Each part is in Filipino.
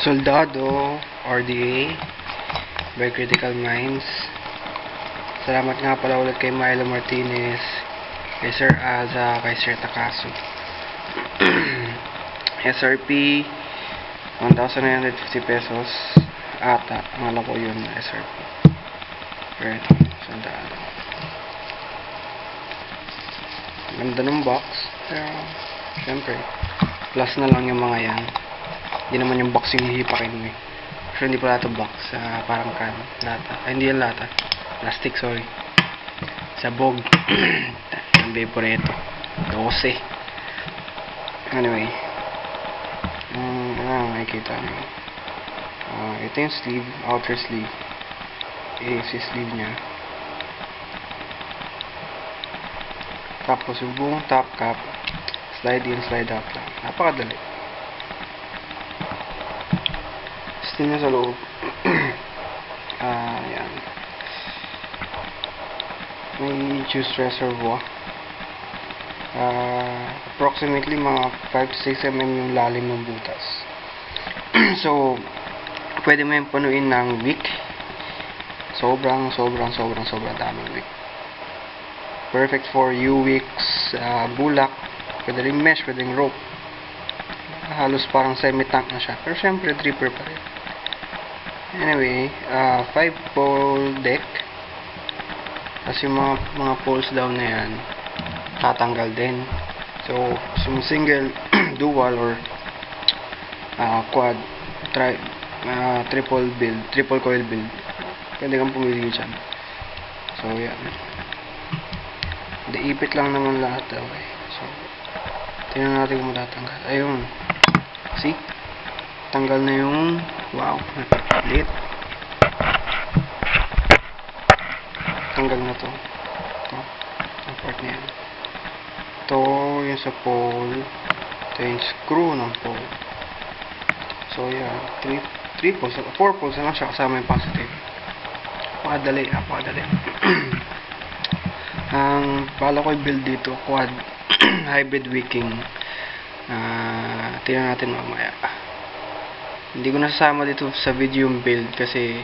Soldado, RDA, by Critical Minds. Salamat nga pala ulit kay Milo Martinez, kay Sir Aza, kay Sir Takasu. SRP, 1,950 pesos. Ata, mala ko yun na SRP. Pero ito, soldado. Ganda ng box. Pero, syempre, plus na lang yung mga yan. Hindi naman yung box yung hihipakin mo eh. So, hindi pala ito box. Parang can. Lata. Ay, hindi yan lata. Plastic, sorry. Sabog. Ang vaporito. 12. Anyway. Makikita nyo. Ito yung sleeve. Outer sleeve. AC sleeve nya. Tapos yung buong top cap. Slide in, slide out lang. Napakadali. Tingnan sa loob. Ayan. May juice reservoir. Approximately mga 5 to 6 mm yung lalim ng butas. So, pwede mo yung panuin ng wick. Sobrang daming wick. Perfect for U-wicks, bulak. Pwede rin mesh, pwede rin rope. Halos parang semi-tank na siya. Pero syempre, dripper pa rin. Anyway, 5-pole deck. Kasi yung mga poles down na yan, tatanggal din. So, yung single, dual, or quad, triple coil build, pwede kang pumili dyan. So, yan. Ipit lang naman lahat daw eh. So, tingnan natin kung matatanggal. Ayun. See? Tanggal na yung, wow, napakalit. Tanggal na to. Ito, ang part na yan. Ito yung sa pole. Ito yung screw ng pole. So, yan. 3 poles, 4 poles na lang siya kasama yung positive. Napakadali. Ang bala ko i-build dito, quad hybrid wicking. Tingnan natin mamaya. Hindi ko nasasama dito sa video yung build kasi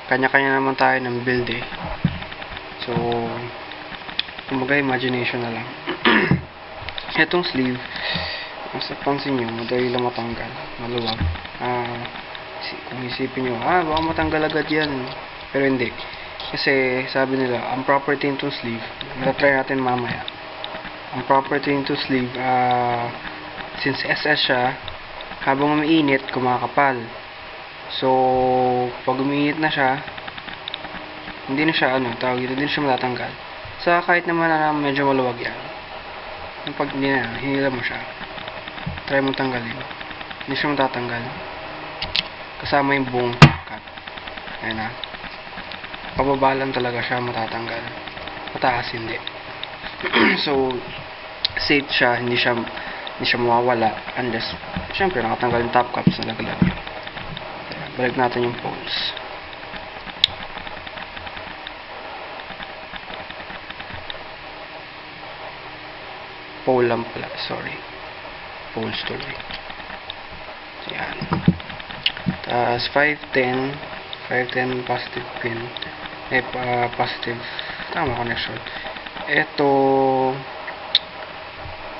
kanya-kanya naman tayo ng build eh. So, kumbaga imagination na lang. Itong sleeve, mas napansin nyo, madali lang matanggal, maluwag. Kung isipin nyo, baka matanggal agad yan. Pero hindi. Kasi sabi nila, ang property nitong sleeve, try natin mamaya. Ang property nitong sleeve, since SS siya, habang umiinit, kumakapal. So, pag umiinit na siya, hindi na siya, hindi na siya matatanggal. So, kahit naman na medyo maluwag yan, pag hinila mo siya, try mo tanggalin. Hindi siya matatanggal. Kasama yung buong cut. Ayan na. Pababalan talaga siya matatanggal. Mataas hindi. So, safe siya, hindi siya mawawala unless, syempre, nakatanggal yung top caps na laglag. Balik natin yung poles. Pole lang pala, sorry. Poles tuloy. Yan. Tapos 510 positive pin. Positive, tama connection. Ito,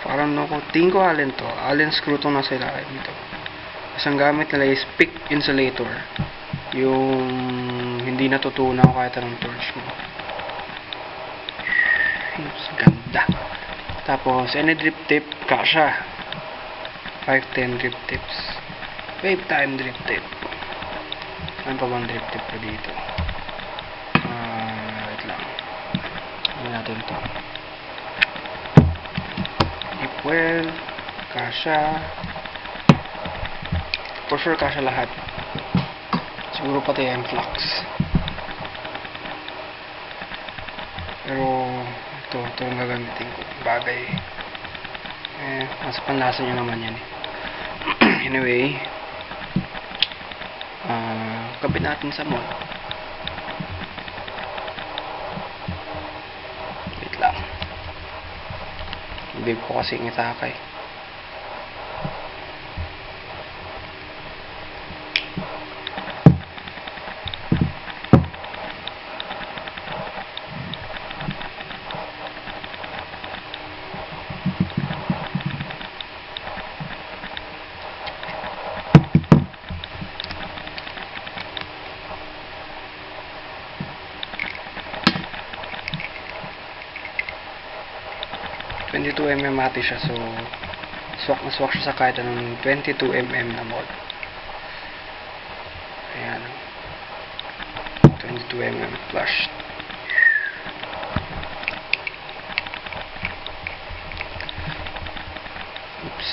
parang tingin ko allen to. Allen screw itong nasa ilalim ito. Isang gamit nila is PIC insulator. Yung hindi natutunaw kahit anong torch mo. Ganda. Tapos, any drip tip, kasha. 510 drip tips. Wave time drip tip. Ano pa bang drip tip ko dito? Wait lang. Ano natin ito? Well, kasha. For sure, kasha lahat. Siguro pati yung flux. Pero, ito ang gagamitin ko. Bagay. Mas panlasa nyo naman yan eh. Anyway, kabit natin sa mall. Wait lang. Bib ko kasi ngitakay. mm ate siya. So, swak na swak siya sa kahit anong 22mm na mod. Ayan. 22mm flash. Oops.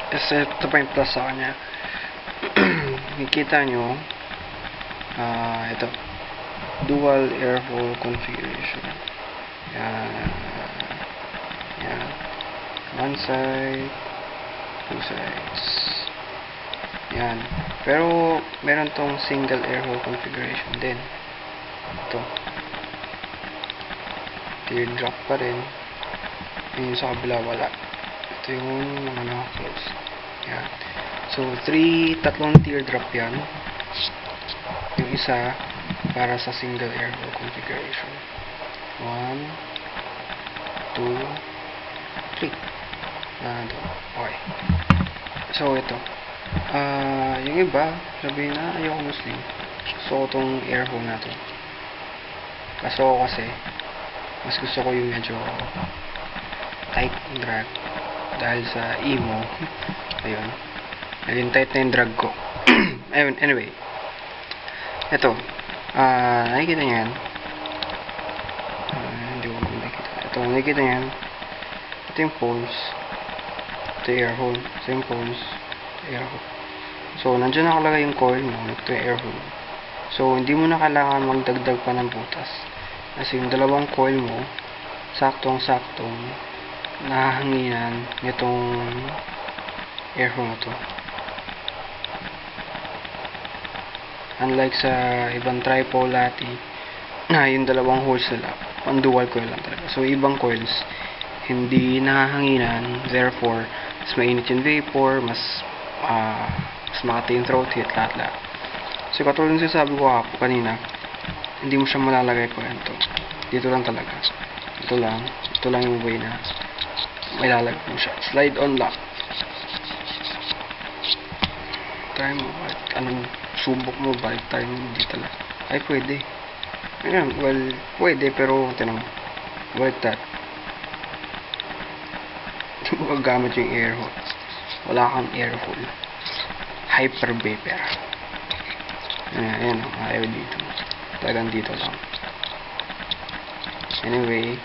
Kasi ito pa yung plus sa kanya. Nakikita nyo, ito, dual airflow configuration. Yan. Yan. One side, two sides. Yan. Pero, meron tong single airflow configuration din. Ito. Teardrop pa rin. Yung sa kabila, wala. Ito yung close. Yan. So, tatlong teardrop yan. Yung isa, para sa single airflow configuration. 1, 2, 3. Okay. So, ito. Yung iba, sabihin na, ayoko Muslim. Gusto ko tong airflow na to. Kaso kasi, mas gusto ko yung medyo tight drag. Dahil sa emo. Ayun. Naging tight na yung drag ko. Anyway. Ito. Nakikita nyo yan. Hindi ko nakikita. Ito, nakikita nyo yan. Ito yung poles. Ito yung air hole. Ito yung poles. Air hole. So, nandiyan nakalagay yung coil mo. Ito yung air hole. So, hindi mo na kailangan magdagdag pa ng butas. Kasi yung dalawang coil mo, saktong-saktong nahanginan nitong air hole na to. Unlike sa ibang tripolati na yung dalawang holes nila, pang dual coil lang talaga. So, ibang coils, hindi nahanginan, therefore, mas mainit yung vapor, mas makati yung throat hit, lahat-lahat. So, katulad ng sinasabi ko kanina, hindi mo siya malalagay po yan to. Dito lang talaga. Ito lang yung way na may lalagay mo siya. Slide on lock. Try mo, anong subok mo, balik tayo mo, hindi talaga. Ay, pwede. Ayan, well, pwede, pero, tinang, balik that. Hindi mo gagamit yung air hole. Wala kang air hole. Hyper vapor. Ayan, ayaw dito. Talagang dito lang. Anyway,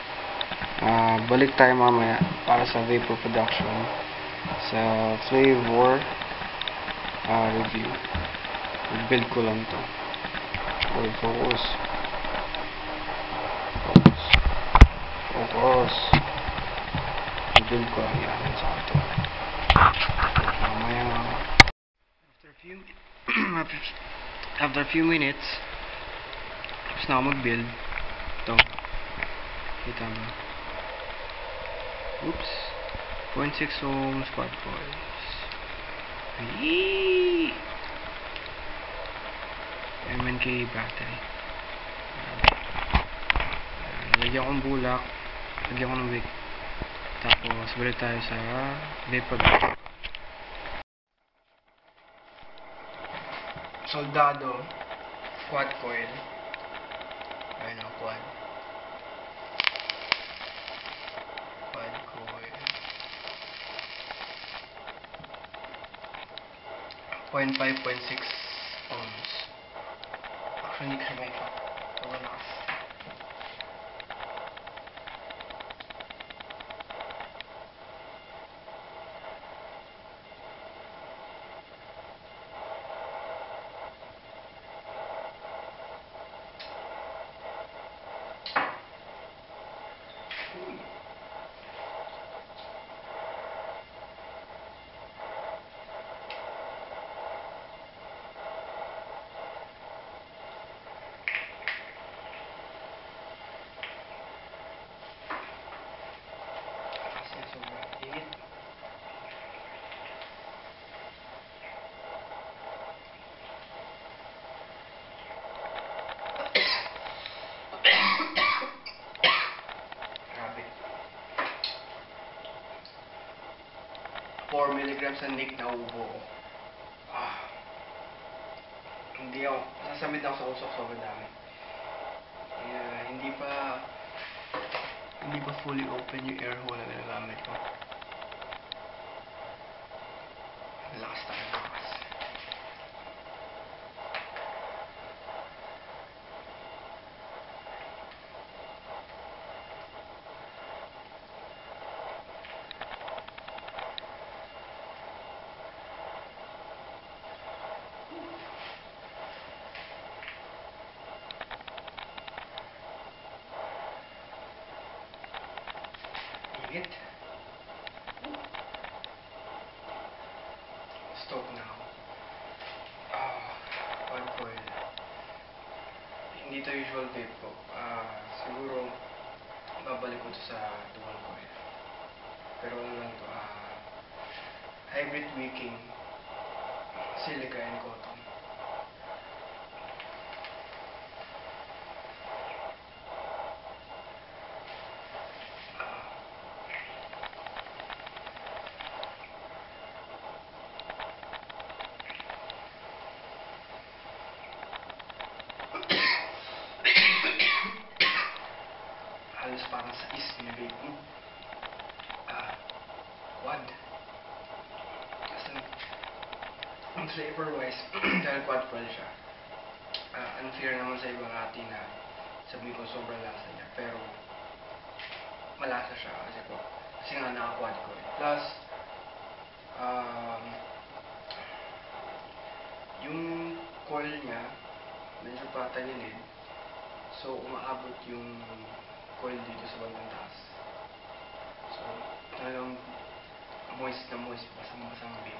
balik tayo mamaya para sa vapor production sa flavor review. Build ko lang to. Focus. Build ko lang yan sa ito. Mamaya after a few minutes tapos na ako mag-build. Ito. Kita mo. Oops. 0.6 ohms quad coils. MNK battery. Lagyan ko ng bulak. Lagyan ko ng wick. Tapos balik tayo sa vapor. Soldado quad coil. Ayun ang quad coil. 0.5, 0.6 ohms. Actually, hindi kasi may fact. So, malakas. milligrams na Nick na ubo ko. Hindi ako, nasasamit ako sa usok, sobrang dami. Kaya hindi pa fully open yung air hole na ginagamit ko. Lakas tayo, lakas. Init. Stop na ako. Quad coil. Hindi to usual vape ko. Siguro babalik ko to sa dual coil. Pero ano lang to, hybrid wicking, silica and cotton. Halos parang sa is-vape mo. Quad. Kasi, ang flavor-wise, dahil quad coil siya, unfair naman sa ibang ati na sabihin ko sobrang lasa niya. Pero, malasa siya kasi nga naka-quad coil. Plus, yung coil niya, medyo patagilid. So, umaabot yung coil dito sa bandang taas. So, talagang moist na moist, basang-basang vape.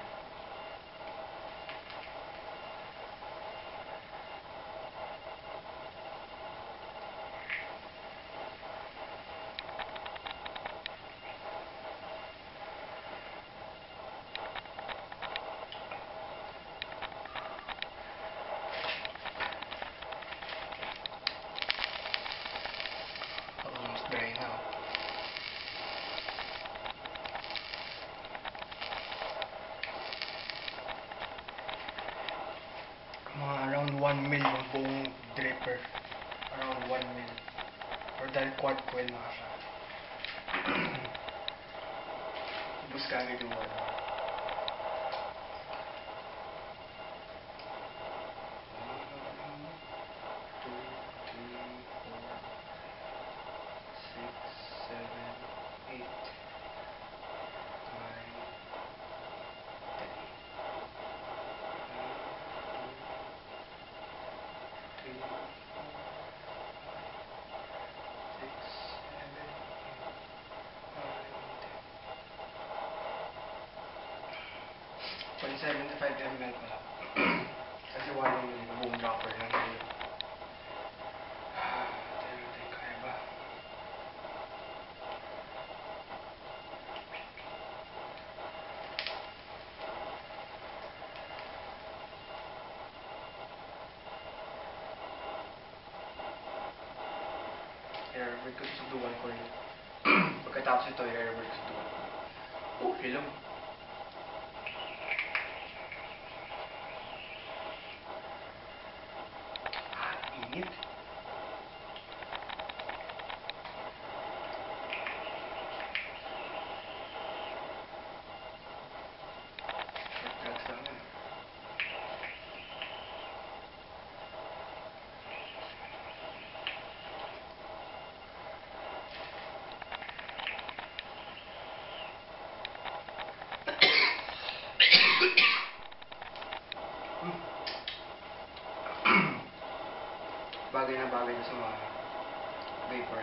Almost dry now. Mga around 1 mil yung buong dripper. Around 1 mil. Or dahil quad coil na siya. Ubus ka agad yung water. So, 75 ml pala. Kasi 1 ml yung buong dropper lang yun. Tayo, kaya ba? I-airbrake ko sa dual coil. Pagkatapos ito, i-airbrake ko sa dual coil. Oh, hello. Init. Short drugs lang yun. Bagay na bagay sa mga vapor